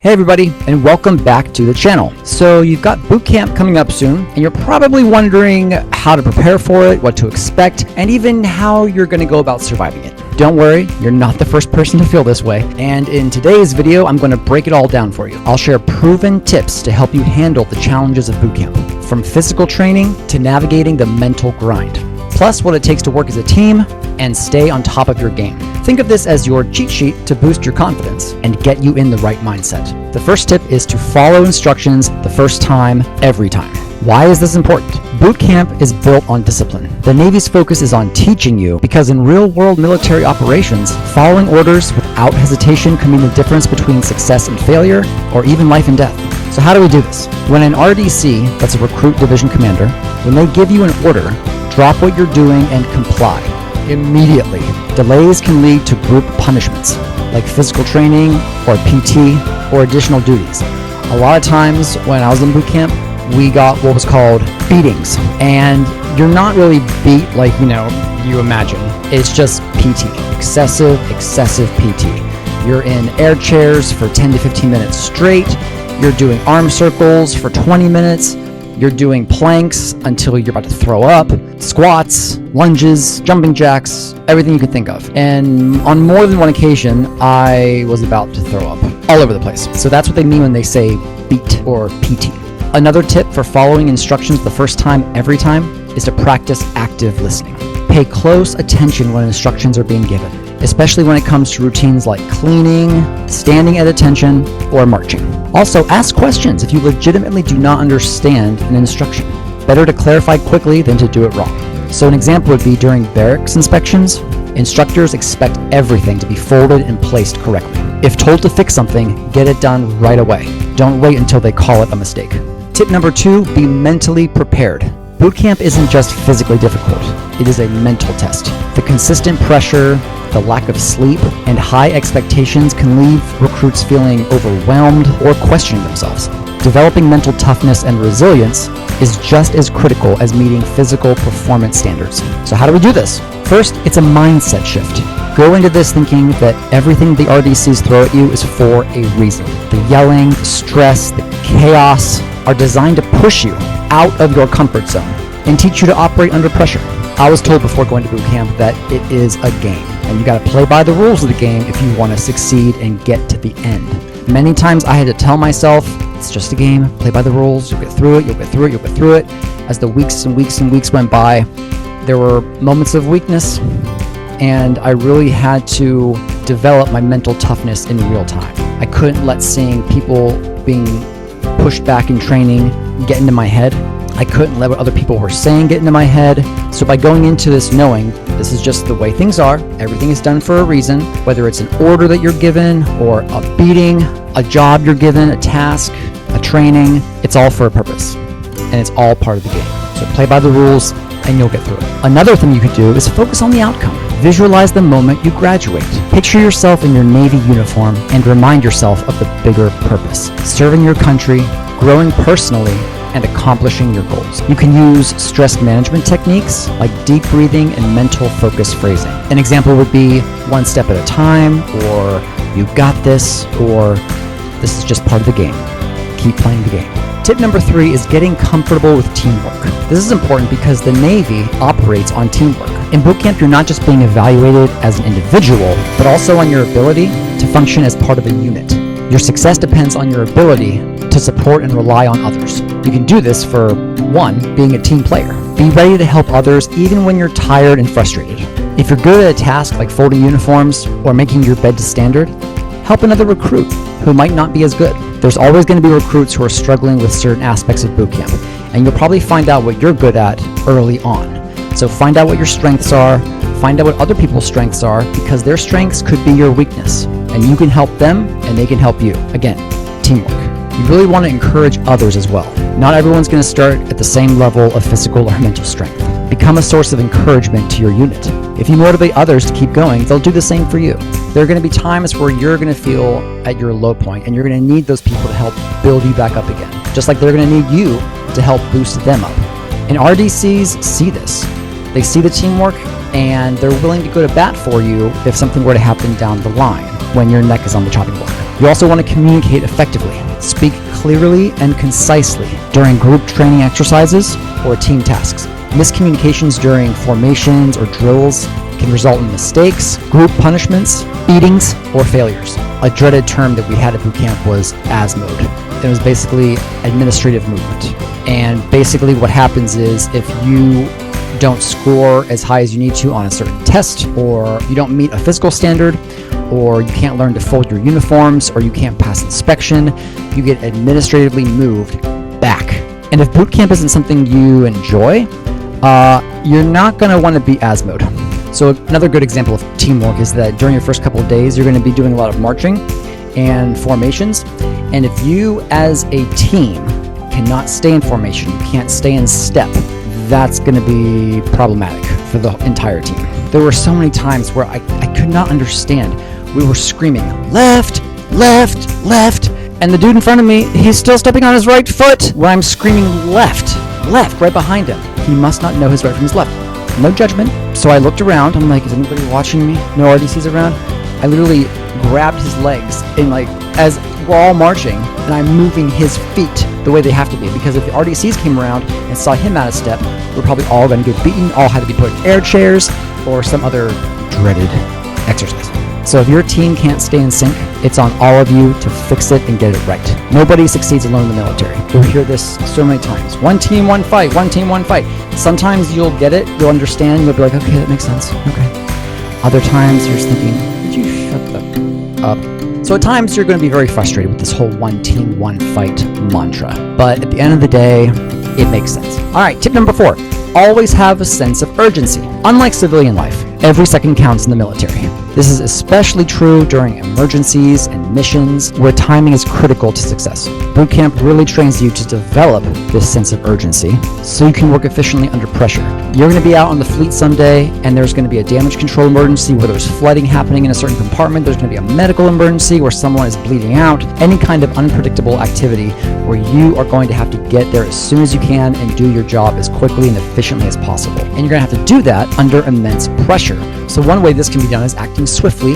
Hey everybody, and welcome back to the channel. So you've got Bootcamp coming up soon, and you're probably wondering how to prepare for it, what to expect, and even how you're going to go about surviving it. Don't worry, you're not the first person to feel this way. And in today's video, I'm going to break it all down for you. I'll share proven tips to help you handle the challenges of Bootcamp, from physical training to navigating the mental grind. Plus what it takes to work as a team and stay on top of your game. Think of this as your cheat sheet to boost your confidence and get you in the right mindset. The first tip is to follow instructions the first time, every time. Why is this important? Bootcamp is built on discipline. The Navy's focus is on teaching you because in real-world military operations, following orders without hesitation can mean the difference between success and failure, or even life and death. So how do we do this? When an RDC, that's a recruit division commander, when they give you an order, drop what you're doing and comply immediately. Delays can lead to group punishments, like physical training or PT or additional duties. A lot of times when I was in boot camp, we got what was called beatings, and you're not really beat like, you imagine. It's just PT, excessive PT. You're in air chairs for 10 to 15 minutes straight. You're doing arm circles for 20 minutes. You're doing planks until you're about to throw up, squats, lunges, jumping jacks, everything you can think of. And on more than one occasion, I was about to throw up all over the place. So that's what they mean when they say beat or PT. Another tip for following instructions the first time, every time, is to practice active listening. Pay close attention when instructions are being given, especially when it comes to routines like cleaning, standing at attention, or marching. Also, ask questions if you legitimately do not understand an instruction. Better to clarify quickly than to do it wrong. So an example would be during barracks inspections, instructors expect everything to be folded and placed correctly. If told to fix something, get it done right away. Don't wait until they call it a mistake. Tip number 2, be mentally prepared. Bootcamp isn't just physically difficult, it is a mental test. The consistent pressure, the lack of sleep, and high expectations can leave recruits feeling overwhelmed or questioning themselves. Developing mental toughness and resilience is just as critical as meeting physical performance standards. So how do we do this? First, it's a mindset shift. Go into this thinking that everything the RDCs throw at you is for a reason. The yelling, the stress, the chaos are designed to push you out of your comfort zone and teach you to operate under pressure. I was told before going to boot camp that it is a game, and you gotta play by the rules of the game if you wanna succeed and get to the end. Many times I had to tell myself, it's just a game, play by the rules, you'll get through it, you'll get through it, you'll get through it. As the weeks and weeks and weeks went by, there were moments of weakness, and I really had to develop my mental toughness in real time. I couldn't let seeing people being pushed back in training get into my head. I couldn't let what other people were saying get into my head. So by going into this knowing this is just the way things are, everything is done for a reason, whether it's an order that you're given or a beating, a job you're given, a task, a training, it's all for a purpose and it's all part of the game. So play by the rules and you'll get through it. Another thing you could do is focus on the outcome. Visualize the moment you graduate. Picture yourself in your Navy uniform and remind yourself of the bigger purpose: serving your country, growing personally, and accomplishing your goals. You can use stress management techniques like deep breathing and mental focus phrasing. An example would be one step at a time, or you got this, or this is just part of the game. Keep playing the game. Tip number 3 is getting comfortable with teamwork. This is important because the Navy operates on teamwork. In bootcamp, you're not just being evaluated as an individual, but also on your ability to function as part of a unit. Your success depends on your ability to support and rely on others. You can do this for 1, being a team player. Be ready to help others even when you're tired and frustrated. If you're good at a task like folding uniforms or making your bed to standard, help another recruit who might not be as good. There's always going to be recruits who are struggling with certain aspects of bootcamp, and you'll probably find out what you're good at early on. So find out what your strengths are, find out what other people's strengths are, because their strengths could be your weakness, and you can help them and they can help you. Again, teamwork. You really want to encourage others as well. Not everyone's going to start at the same level of physical or mental strength. Become a source of encouragement to your unit. If you motivate others to keep going, they'll do the same for you. There are going to be times where you're going to feel at your low point, and you're going to need those people to help build you back up again, just like they're going to need you to help boost them up. And RDCs see this. They see the teamwork, and they're willing to go to bat for you if something were to happen down the line when your neck is on the chopping block. You also want to communicate effectively. Speak clearly and concisely during group training exercises or team tasks. Miscommunications during formations or drills can result in mistakes, group punishments, beatings, or failures. A dreaded term that we had at boot camp was AS mode. It was basically administrative movement. And basically what happens is if you don't score as high as you need to on a certain test, or you don't meet a physical standard, or you can't learn to fold your uniforms, or you can't pass inspection, you get administratively moved back. And if boot camp isn't something you enjoy, you're not going to want to be AS mode. So another good example of teamwork is that during your first couple of days, you're going to be doing a lot of marching and formations. And if you as a team cannot stay in formation, you can't stay in step, that's going to be problematic for the entire team. There were so many times where I could not understand. We were screaming, left, left, left. And the dude in front of me, he's still stepping on his right foot when I'm screaming left, left, right behind him. He must not know his right from his left. No judgment. So I looked around. I'm like, is anybody watching me? No RDCs around? I literally grabbed his legs and as we're all marching, and I'm moving his feet the way they have to be. Because if the RDCs came around and saw him out of step, we're probably all going to get beaten, all had to be put in air chairs or some other dreaded exercise. So if your team can't stay in sync, it's on all of you to fix it and get it right. Nobody succeeds alone in the military. You'll hear this so many times. One team, one fight. One team, one fight. Sometimes you'll get it, you'll understand, you'll be like, okay, that makes sense. Okay. Other times you're just thinking, would you shut the up? So at times you're going to be very frustrated with this whole one team, one fight mantra. But at the end of the day, it makes sense. All right, tip number 4. Always have a sense of urgency. Unlike civilian life, every second counts in the military. This is especially true during emergencies and missions where timing is critical to success. Boot camp really trains you to develop this sense of urgency so you can work efficiently under pressure. You're going to be out on the fleet someday and there's going to be a damage control emergency where there's flooding happening in a certain compartment. There's going to be a medical emergency where someone is bleeding out. Any kind of unpredictable activity where you are going to have to get there as soon as you can and do your job as quickly and efficiently as possible. And you're going to have to do that under immense pressure. So one way this can be done is acting swiftly,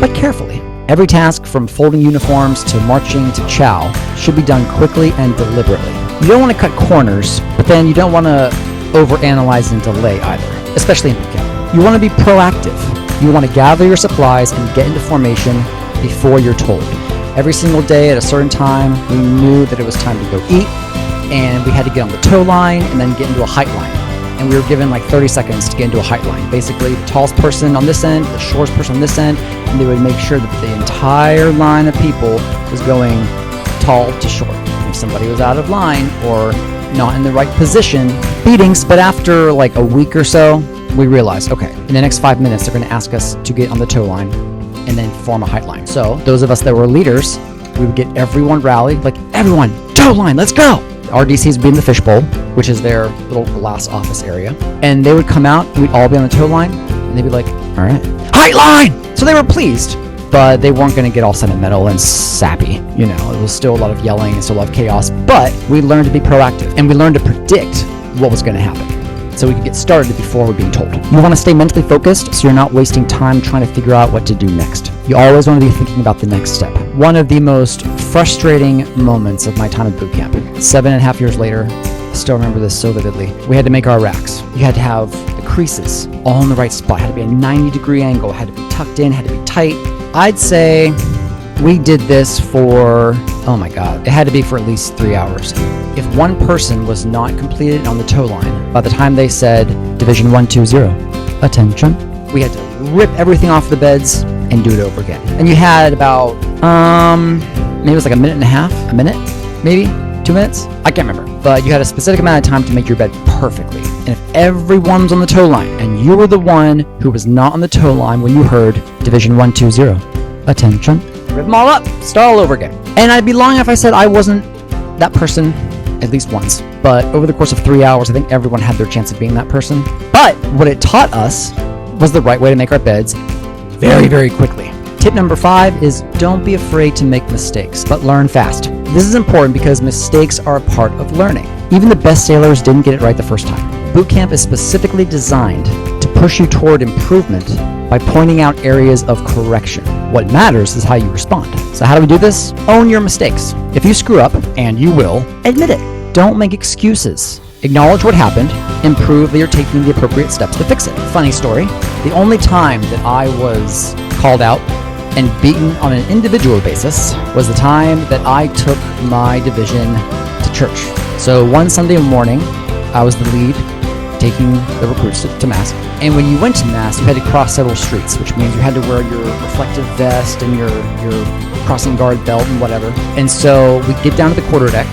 but carefully. Every task from folding uniforms to marching to chow should be done quickly and deliberately. You don't want to cut corners, but then you don't want to overanalyze and delay either, especially in boot camp. You want to be proactive. You want to gather your supplies and get into formation before you're told. Every single day at a certain time, we knew that it was time to go eat, and we had to get on the tow line and then get into a height line. And we were given 30 seconds to get into a height line. Basically, the tallest person on this end, the shortest person on this end, and they would make sure that the entire line of people was going tall to short. And if somebody was out of line or not in the right position, beatings. But after a week or so, we realized, okay, in the next 5 minutes, they're going to ask us to get on the tow line and then form a height line. So those of us that were leaders, we would get everyone rallied, everyone, tow line, let's go. RDCs would be in the fishbowl, which is their little glass office area. And they would come out, and we'd all be on the tow line, and they'd be like, all right, height line! So they were pleased, but they weren't going to get all sentimental and sappy. It was still a lot of yelling and still a lot of chaos, but we learned to be proactive, and we learned to predict what was going to happen, so we could get started before we're being told. You want to stay mentally focused so you're not wasting time trying to figure out what to do next. You always want to be thinking about the next step. One of the most frustrating moments of my time at boot camp, 7.5 years later, I still remember this so vividly. We had to make our racks. You had to have the creases all in the right spot. It had to be a 90-degree angle. It had to be tucked in, had to be tight. I'd say we did this for, oh my God, it had to be for at least 3 hours. If one person was not completed on the tow line, by the time they said, Division 120, attention, we had to rip everything off the beds and do it over again. And you had about, maybe it was a minute and a half, a minute, maybe 2 minutes. I can't remember, but you had a specific amount of time to make your bed perfectly. And if everyone was on the tow line and you were the one who was not on the tow line when you heard Division 120, attention, rip them all up, start all over again. And I'd be lying if I said I wasn't that person at least once. But over the course of 3 hours, I think everyone had their chance of being that person. But what it taught us was the right way to make our beds very, very quickly. Tip number 5 is don't be afraid to make mistakes, but learn fast. This is important because mistakes are a part of learning. Even the best sailors didn't get it right the first time. Boot camp is specifically designed to push you toward improvement by pointing out areas of correction. What matters is how you respond. So how do we do this? Own your mistakes. If you screw up, and you will, admit it. Don't make excuses. Acknowledge what happened, and prove that you're taking the appropriate steps to fix it. Funny story, the only time that I was called out and beaten on an individual basis was the time that I took my division to church. So one Sunday morning, I was the lead, taking the recruits to Mass. And when you went to Mass, you had to cross several streets, which means you had to wear your reflective vest and your crossing guard belt and whatever. And so we get down to the quarterdeck,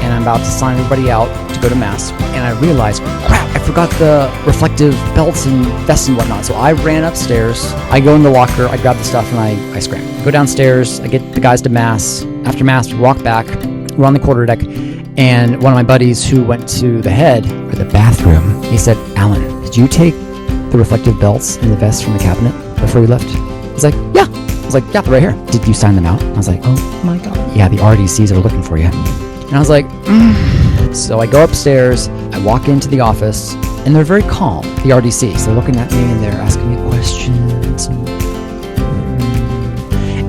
and I'm about to sign everybody out to go to Mass. And I realized, crap, I forgot the reflective belts and vests and whatnot. So I ran upstairs, I go in the locker, I grab the stuff, and I scram. Go downstairs, I get the guys to Mass. After Mass, we walk back, we're on the quarterdeck, and one of my buddies who went to the head, or the bathroom, he said, Alan, did you take the reflective belts and the vests from the cabinet before you left? I was like, yeah. I was like, yeah, they're right here. Did you sign them out? I was like, oh my God. Yeah, the RDCs are looking for you. And I was like, So I go upstairs, I walk into the office, and they're very calm, the RDCs. They're looking at me and they're asking me questions.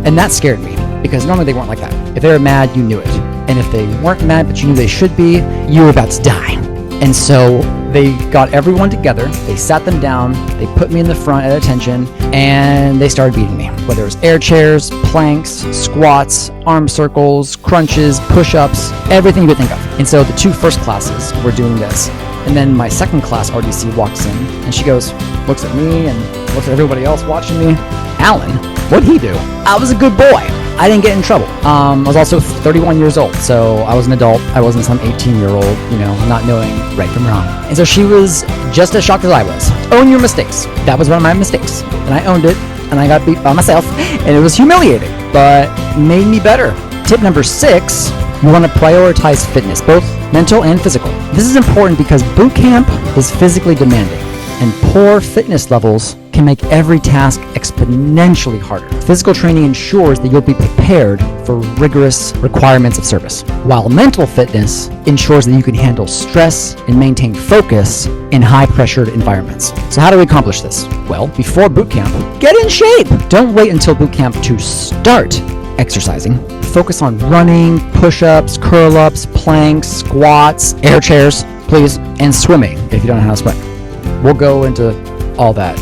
And that scared me, because normally they weren't like that. If they were mad, you knew it. And if they weren't mad, but you knew they should be, you were about to die. And so they got everyone together, they sat them down, they put me in the front at attention, and they started beating me. Whether it was air chairs, planks, squats, arm circles, crunches, push-ups, everything you could think of. And so the two first classes were doing this. And then my second class RDC walks in, and she goes, looks at me and looks at everybody else watching me. Alan, what'd he do? I was a good boy. I didn't get in trouble. I was also 31 years old, so I was an adult. I wasn't some 18-year-old, not knowing right from wrong. And so she was just as shocked as I was. Own your mistakes. That was one of my mistakes. And I owned it, and I got beat by myself, and it was humiliating, but made me better. Tip number 6, you want to prioritize fitness, both mental and physical. This is important because boot camp is physically demanding, and poor fitness levels can make every task exponentially harder. Physical training ensures that you'll be prepared for rigorous requirements of service, while mental fitness ensures that you can handle stress and maintain focus in high-pressured environments. So how do we accomplish this? Well, before boot camp, get in shape! Don't wait until boot camp to start exercising. Focus on running, push-ups, curl-ups, planks, squats, air chairs, please, and swimming if you don't know how to swim. We'll go into all that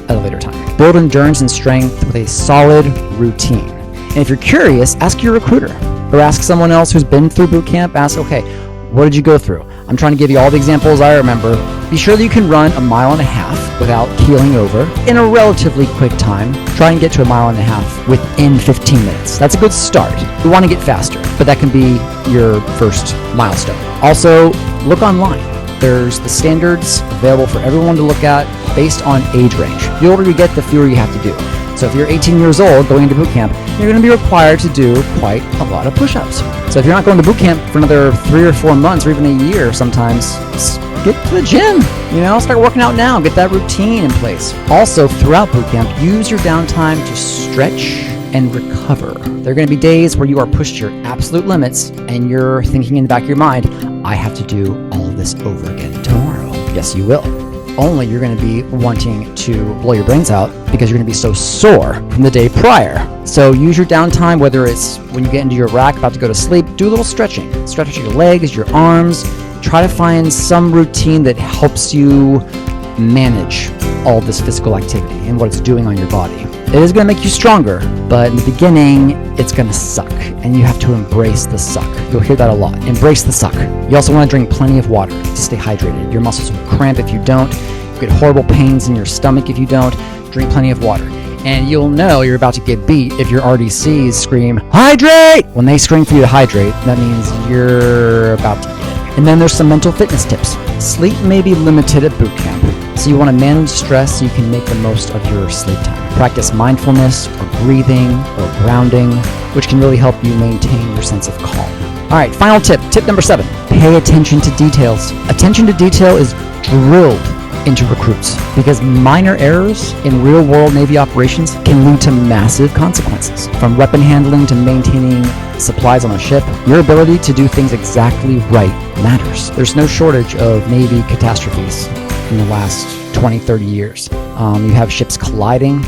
at a later time. Build endurance and strength with a solid routine. And if you're curious, ask your recruiter or ask someone else who's been through boot camp. Ask, okay, what did you go through? I'm trying to give you all the examples I remember. Be sure that you can run 1.5 miles without keeling over in a relatively quick time. Try and get to 1.5 miles within 15 minutes. That's a good start. You want to get faster, but that can be your first milestone. Also, look online. There's the standards available for everyone to look at based on age range. The older you get, the fewer you have to do. So if you're 18 years old going into boot camp, you're going to be required to do quite a lot of push-ups. So if you're not going to boot camp for another 3 or 4 months or even a year sometimes, get to the gym. Start working out now. Get that routine in place. Also, throughout boot camp, use your downtime to stretch and recover. There are going to be days where you are pushed to your absolute limits and you're thinking in the back of your mind, I have to do all of this over again tomorrow. Yes, you will. Only you're going to be wanting to blow your brains out because you're going to be so sore from the day prior. So use your downtime, whether it's when you get into your rack about to go to sleep, do a little stretching. Stretch your legs, your arms. Try to find some routine that helps you manage all this physical activity and what it's doing on your body. It is going to make you stronger, but in the beginning, it's going to suck, and you have to embrace the suck. You'll hear that a lot. Embrace the suck. You also want to drink plenty of water to stay hydrated. Your muscles will cramp if you don't. You get horrible pains in your stomach if you don't. Drink plenty of water. And you'll know you're about to get beat if your RDCs scream, hydrate! When they scream for you to hydrate, that means you're about to get it. And then there's some mental fitness tips. Sleep may be limited at boot camp, so you want to manage stress so you can make the most of your sleep time. Practice mindfulness or breathing or grounding, which can really help you maintain your sense of calm. All right, final tip. Tip number 7. Pay attention to details. Attention to detail is drilled into recruits because minor errors in real-world Navy operations can lead to massive consequences. From weapon handling to maintaining supplies on a ship, your ability to do things exactly right matters. There's no shortage of Navy catastrophes in the last 20, 30 years. You have ships colliding.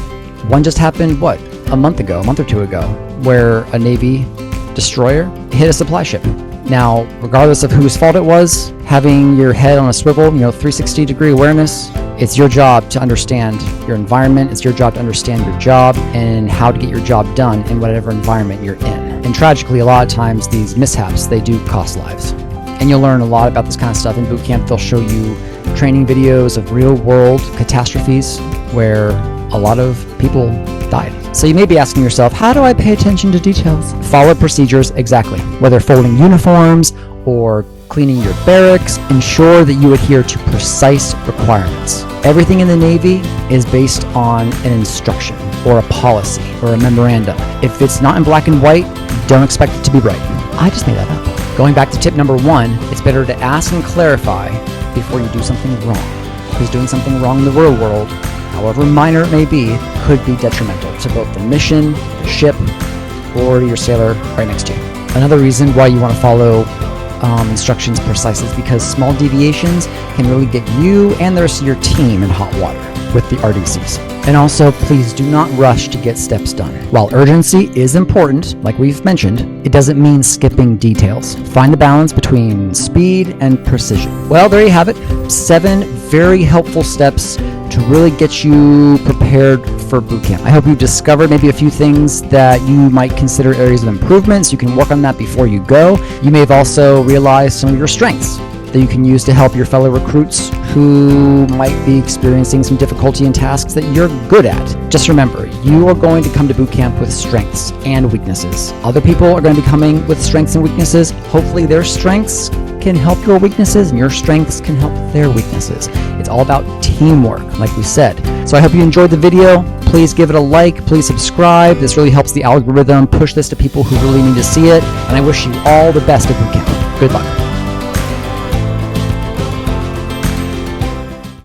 One just happened, a month or two ago, where a Navy destroyer hit a supply ship. Now, regardless of whose fault it was, having your head on a swivel, 360-degree awareness, it's your job to understand your environment. It's your job to understand your job and how to get your job done in whatever environment you're in. And tragically, a lot of times these mishaps, they do cost lives. And you'll learn a lot about this kind of stuff in boot camp. They'll show you training videos of real-world catastrophes where a lot of people died. So you may be asking yourself, how do I pay attention to details? Follow procedures exactly. Whether folding uniforms or cleaning your barracks, ensure that you adhere to precise requirements. Everything in the Navy is based on an instruction or a policy or a memorandum. If it's not in black and white, don't expect it to be right. I just made that up. Going back to tip number 1, it's better to ask and clarify before you do something wrong. Because doing something wrong in the real world, however minor it may be, could be detrimental to both the mission, the ship, or your sailor right next to you. Another reason why you want to follow instructions precisely is because small deviations can really get you and the rest of your team in hot water with the RDCs. And also, please do not rush to get steps done. While urgency is important, like we've mentioned, it doesn't mean skipping details. Find the balance between speed and precision. Well, there you have it. 7 very helpful steps to really get you prepared for boot camp. I hope you've discovered maybe a few things that you might consider areas of improvement, so you can work on that before you go. You may have also realized some of your strengths that you can use to help your fellow recruits who might be experiencing some difficulty in tasks that you're good at. Just remember, you are going to come to boot camp with strengths and weaknesses. Other people are going to be coming with strengths and weaknesses. Hopefully their strengths can help your weaknesses and your strengths can help their weaknesses. It's all about teamwork, like we said. So I hope you enjoyed the video. Please give it a like, please subscribe. This really helps the algorithm push this to people who really need to see it. And I wish you all the best at boot camp. Good luck.